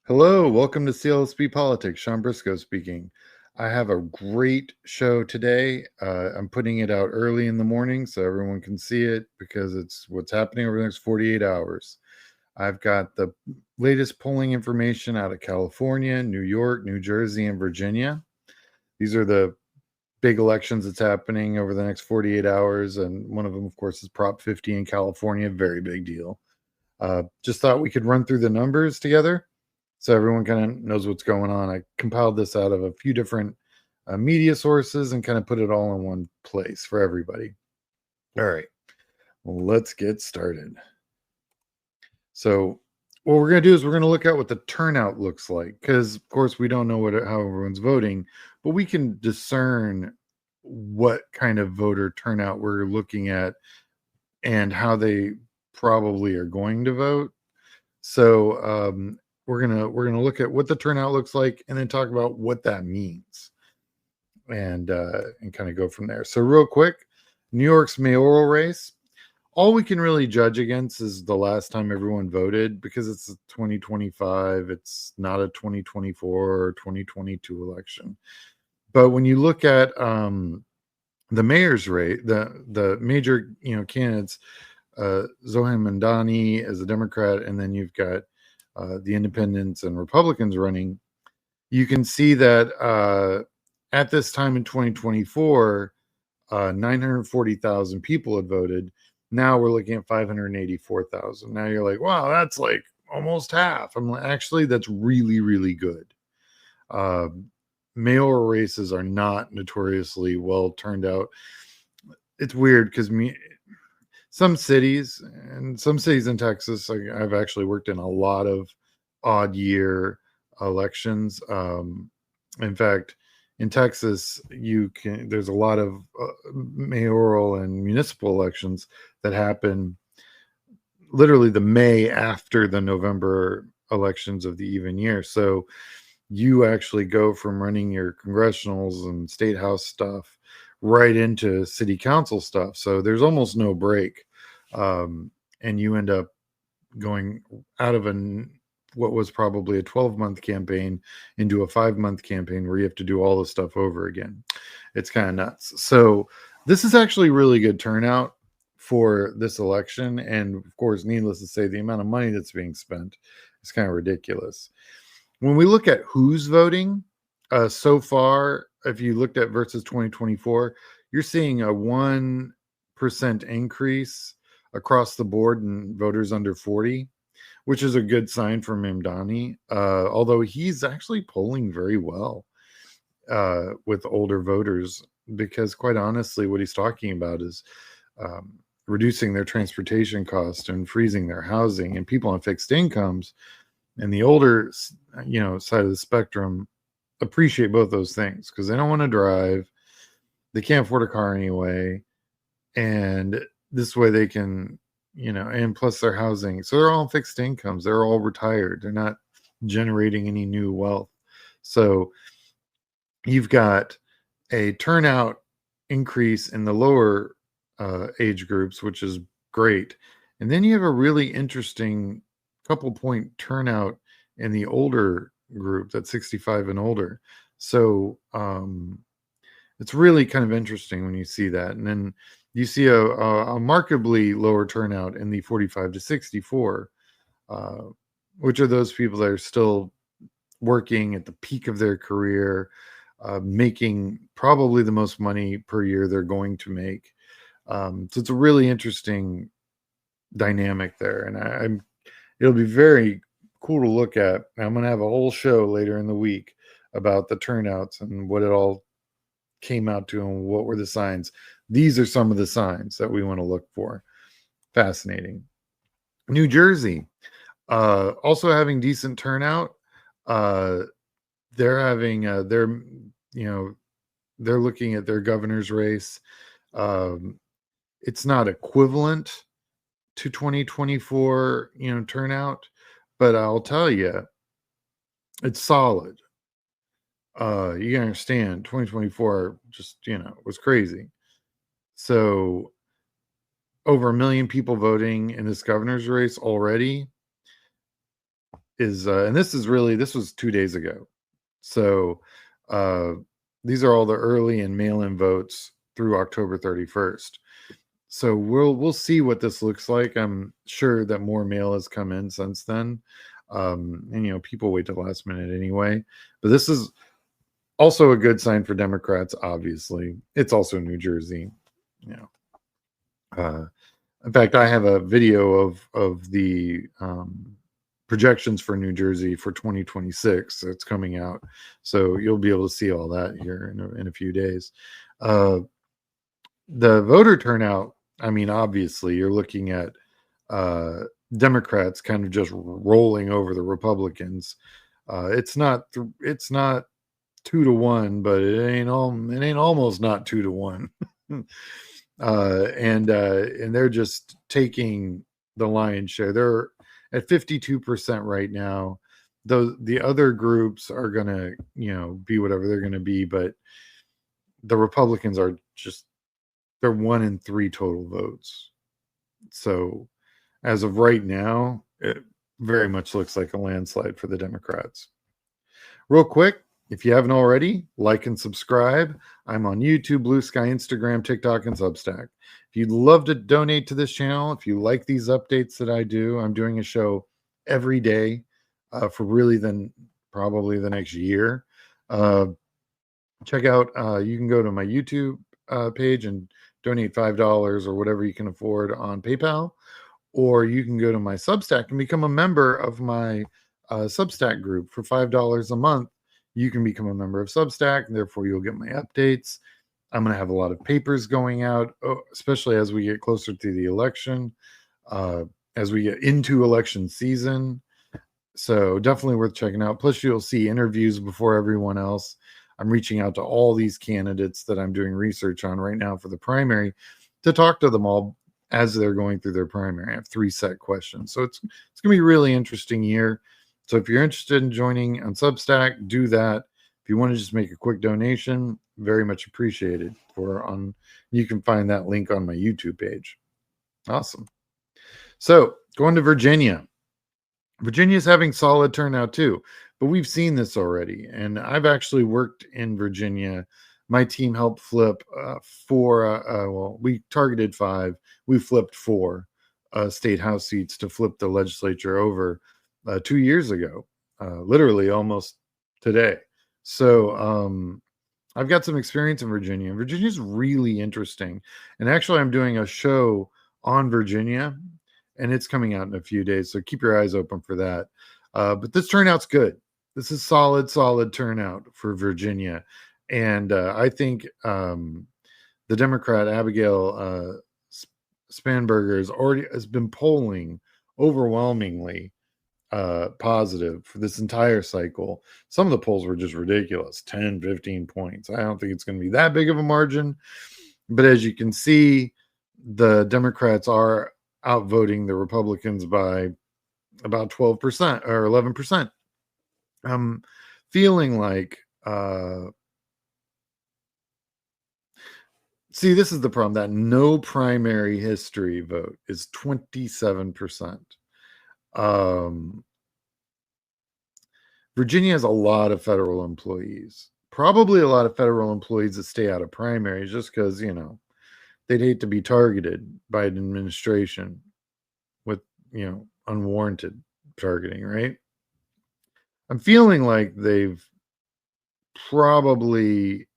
Hello, welcome to CLSP Politics. Sean Briscoe speaking. I have a great show today. I'm putting it out early in the morning so everyone can see it because it's what's happening over the next 48 hours. I've got the latest polling information out of California, New York, New Jersey, and Virginia. These are the big elections that's happening over the next 48 hours. And one of them, of course, is Prop 50 in California. Very big deal. Just thought we could run through the numbers together so everyone kind of knows what's going on. I compiled this out of a few different media sources and kind of put it all in one place for everybody. All right, well, let's get started. So what we're going to do is we're going to look at what the turnout looks like, because of course we don't know how everyone's voting, but we can discern what kind of voter turnout we're looking at and how they probably are going to vote. So we're gonna look at what the turnout looks like, and then talk about what that means, and kind of go from there. So real quick, New York's mayoral race. All we can really judge against is the last time everyone voted because it's a 2025. It's not a 2024 or 2022 election. But when you look at the mayor's race, the major candidates, Zohan Mandani as a Democrat, and then you've got the independents and Republicans running, you can see that at this time in 2024, 940,000 people had voted. Now we're looking at 584,000. Now you're like, wow, that's like almost half. I'm like, actually, that's really, really good. Uh, Mayoral races are not notoriously well turned out. It's weird because some cities in Texas, I've actually worked in a lot of odd year elections. In fact, in Texas, there's a lot of mayoral and municipal elections that happen literally the May after the November elections of the even year. So you actually go from running your congressionals and state house stuff right into city council stuff. So there's almost no break. And you end up going out of what was probably a 12-month campaign into a 5-month campaign where you have to do all the stuff over again. It's kind of nuts. So this is actually really good turnout for this election. And of course, needless to say, the amount of money that's being spent is kind of ridiculous. When we look at who's voting so far, if you looked at versus 2024, you're seeing a 1% increase across the board in voters under 40, which is a good sign for Mamdani, although he's actually polling very well with older voters, because quite honestly, what he's talking about is reducing their transportation cost and freezing their housing, and people on fixed incomes and the older side of the spectrum appreciate both those things because they don't want to drive, they can't afford a car anyway, and this way they can, and plus their housing, so they're all fixed incomes, they're all retired, they're not generating any new wealth. So you've got a turnout increase in the lower age groups, which is great, and then you have a really interesting couple point turnout in the older group, that's 65 and older. So it's really kind of interesting when you see that. And then you see a markedly lower turnout in the 45 to 64, which are those people that are still working at the peak of their career, making probably the most money per year they're going to make. So it's a really interesting dynamic there. And it'll be very cool to look at. I'm going to have a whole show later in the week about the turnouts and what it all came out to and what were the signs. These are some of the signs that we want to look for. Fascinating. New Jersey, also having decent turnout. They're having they're looking at their governor's race. It's not equivalent to 2024 turnout, but I'll tell you, it's solid. You can understand 2024 just was crazy. So over 1 million people voting in this governor's race already is, and this was 2 days ago. So uh, these are all the early and mail-in votes through October 31st. So we'll see what this looks like. I'm sure that more mail has come in since then. And people wait till the last minute anyway. But this is also a good sign for Democrats, obviously. It's also New Jersey. You know. In fact, I have a video of the projections for New Jersey for 2026. It's coming out, so you'll be able to see all that here in a few days. The voter turnout, I mean, obviously, you're looking at Democrats kind of just rolling over the Republicans. It's not 2-1, but it ain't almost not 2-1. And they're just taking the lion's share. They're at 52% right now. Though the other groups are gonna, be whatever they're gonna be, but the Republicans are they're 1 in 3 total votes. So as of right now, it very much looks like a landslide for the Democrats. Real quick, if you haven't already, like and subscribe. I'm on YouTube, Blue Sky, Instagram, TikTok, and Substack. If you'd love to donate to this channel, if you like these updates that I do, I'm doing a show every day for really probably the next year. Check out, you can go to my YouTube page and donate $5 or whatever you can afford on PayPal, or you can go to my Substack and become a member of my Substack group for $5 a month. You can become a member of Substack, and therefore you'll get my updates. I'm going to have a lot of papers going out, especially as we get closer to the election, as we get into election season. So definitely worth checking out. Plus, you'll see interviews before everyone else. I'm reaching out to all these candidates that I'm doing research on right now for the primary to talk to them all as they're going through their primary. I have 3 set questions. So it's going to be a really interesting year. So if you're interested in joining on Substack, do that. If you want to just make a quick donation, very much appreciated. You can find that link on my YouTube page. Awesome. So going to Virginia. Virginia's having solid turnout too, but we've seen this already. And I've actually worked in Virginia. My team helped flip 4, we targeted 5. We flipped 4 state house seats to flip the legislature over 2 years ago, literally almost today. So I've got some experience in Virginia. Virginia's really interesting. And actually, I'm doing a show on Virginia, and it's coming out in a few days. So keep your eyes open for that. But this turnout's good. This is solid turnout for Virginia. And I think the Democrat, Abigail Spanberger, has been polling overwhelmingly positive for this entire cycle. Some of the polls were just ridiculous, 10, 15 points. I don't think it's going to be that big of a margin. But as you can see, the Democrats are outvoting the Republicans by about 12% or 11%. I'm feeling like, see, this is the problem. That no primary history vote is 27%. Virginia has a lot of federal employees, probably a lot of federal employees that stay out of primaries just because, they'd hate to be targeted by an administration with, unwarranted targeting, right? I'm feeling like they've probably,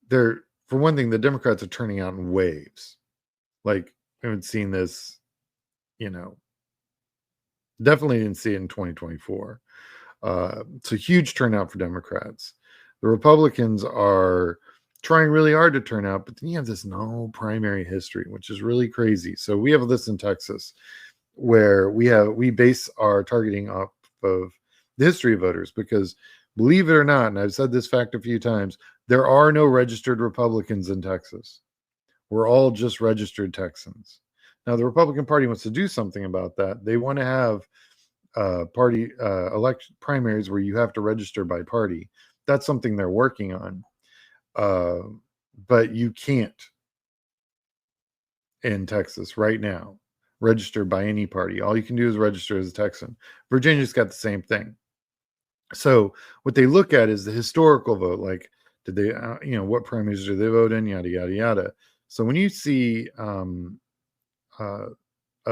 for one thing, the Democrats are turning out in waves. Like, I haven't seen this, definitely didn't see it in 2024. It's a huge turnout for Democrats. The Republicans are trying really hard to turn out, but then you have this no primary history, which is really crazy. So we have this in Texas, where we base our targeting off of the history of voters, because believe it or not, and I've said this fact a few times, there are no registered Republicans in Texas. We're all just registered Texans. Now, the Republican Party wants to do something about that. They want to have party election primaries where you have to register by party. That's something they're working on. But you can't in Texas right now. register by any party. All you can do is register as a Texan. Virginia's got the same thing. So what they look at is the historical vote, like did they, what primaries did they vote in, yada yada yada. So when you see a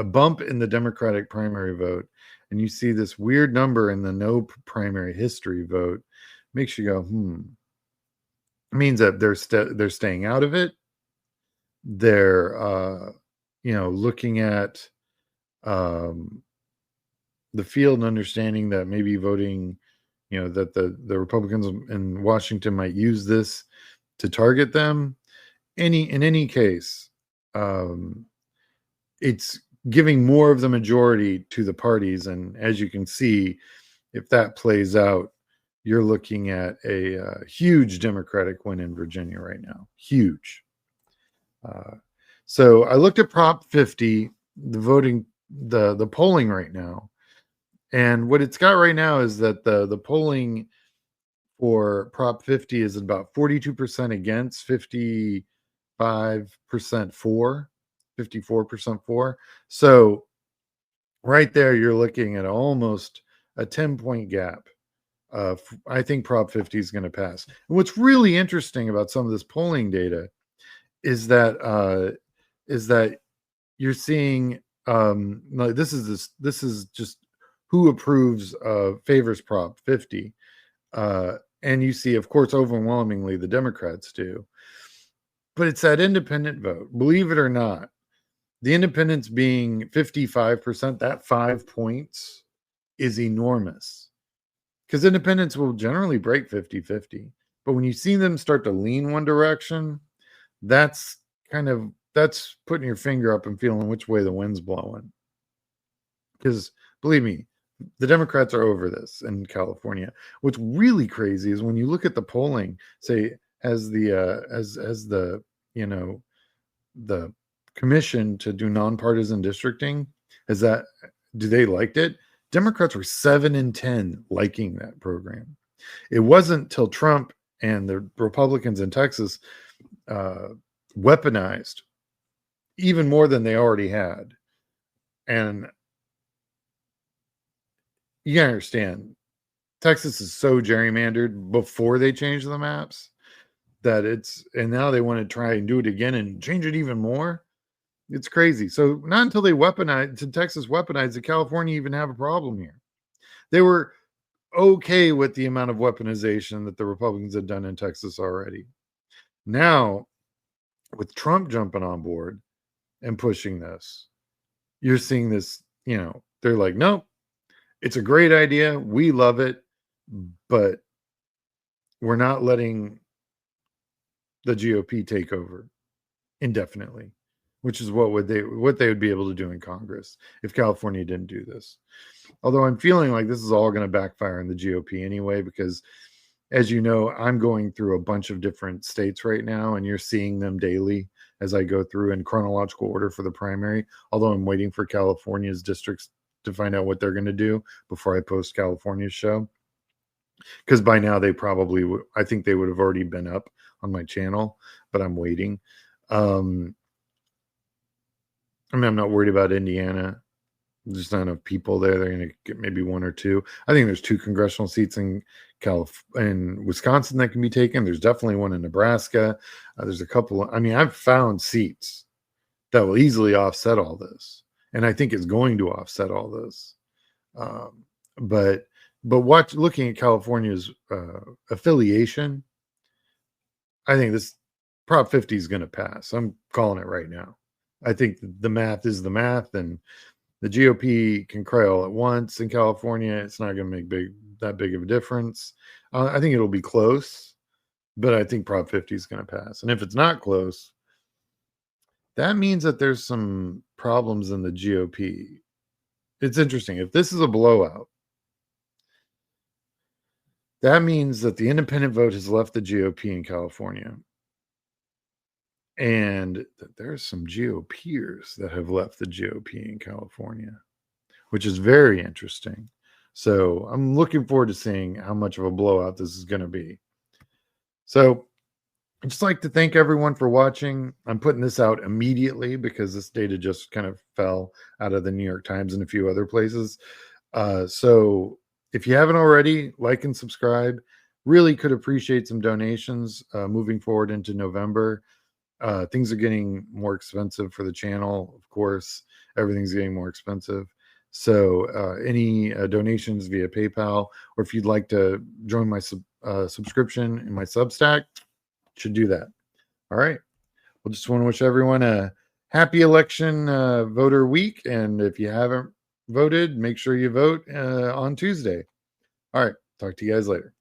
bump in the Democratic primary vote, and you see this weird number in the no primary history vote, makes you go, It means that they're staying out of it. They're looking at the field and understanding that maybe voting, that the Republicans in Washington might use this to target them. In any case, it's giving more of the majority to the parties, and as you can see, if that plays out, you're looking at a huge Democratic win in Virginia right now. Huge. So I looked at Prop 50, the polling right now, and what it's got right now is that the polling for Prop 50 is about 42% against, 55% for, 54% for. So right there, you're looking at almost a 10-point gap. I think Prop 50 is going to pass. And what's really interesting about some of this polling data is that you're seeing like this is just who approves favors Prop 50, and you see, of course, overwhelmingly the Democrats do, but it's that independent vote. Believe it or not, the independents being 55%, that 5 points is enormous, because independents will generally break 50-50. But when you see them start to lean one direction, that's putting your finger up and feeling which way the wind's blowing. Because believe me, the Democrats are over this in California. What's really crazy is when you look at the polling, say as the the commission to do nonpartisan districting, do they liked it? Democrats were 7 in 10 liking that program. It wasn't till Trump and the Republicans in Texas weaponized even more than they already had. And you gotta understand, Texas is so gerrymandered before they changed the maps that and now they want to try and do it again and change it even more. It's crazy. So not until Texas weaponized, did California even have a problem here. They were okay with the amount of weaponization that the Republicans had done in Texas already. Now, with Trump jumping on board and pushing this, you're seeing this, they're like, nope, it's a great idea. We love it, but we're not letting the GOP take over indefinitely, which is what they would be able to do in Congress if California didn't do this. Although I'm feeling like this is all going to backfire in the GOP anyway, because as you know, I'm going through a bunch of different states right now, and you're seeing them daily as I go through in chronological order for the primary, although I'm waiting for California's districts to find out what they're going to do before I post California's show. Because by now they probably I think they would have already been up on my channel, but I'm waiting. I'm not worried about Indiana. There's not enough people there. They're going to get maybe 1 or 2. I think there's 2 congressional seats in Wisconsin that can be taken. There's definitely one in Nebraska. There's a couple. I've found seats that will easily offset all this, and I think it's going to offset all this. But looking at California's affiliation, I think this Prop 50 is going to pass. I'm calling it right now. I think the math is the math, and the GOP can cry all at once in California. It's not going to make that big of a difference. I think it'll be close, but I think Prop 50 is going to pass. And if it's not close, that means that there's some problems in the GOP. It's interesting. If this is a blowout, that means that the independent vote has left the GOP in California. And there's some GOPers that have left the GOP in California, which is very interesting. So I'm looking forward to seeing how much of a blowout this is going to be. So I'd just like to thank everyone for watching. I'm putting this out immediately because this data just kind of fell out of the New York Times and a few other places. So if you haven't already, like and subscribe. Really could appreciate some donations moving forward into November. Things are getting more expensive for the channel, of course. Everything's getting more expensive. So any donations via PayPal, or if you'd like to join my subscription in my Substack, should do that. All right. Well, just want to wish everyone a happy election voter week. And if you haven't voted, make sure you vote on Tuesday. All right. Talk to you guys later.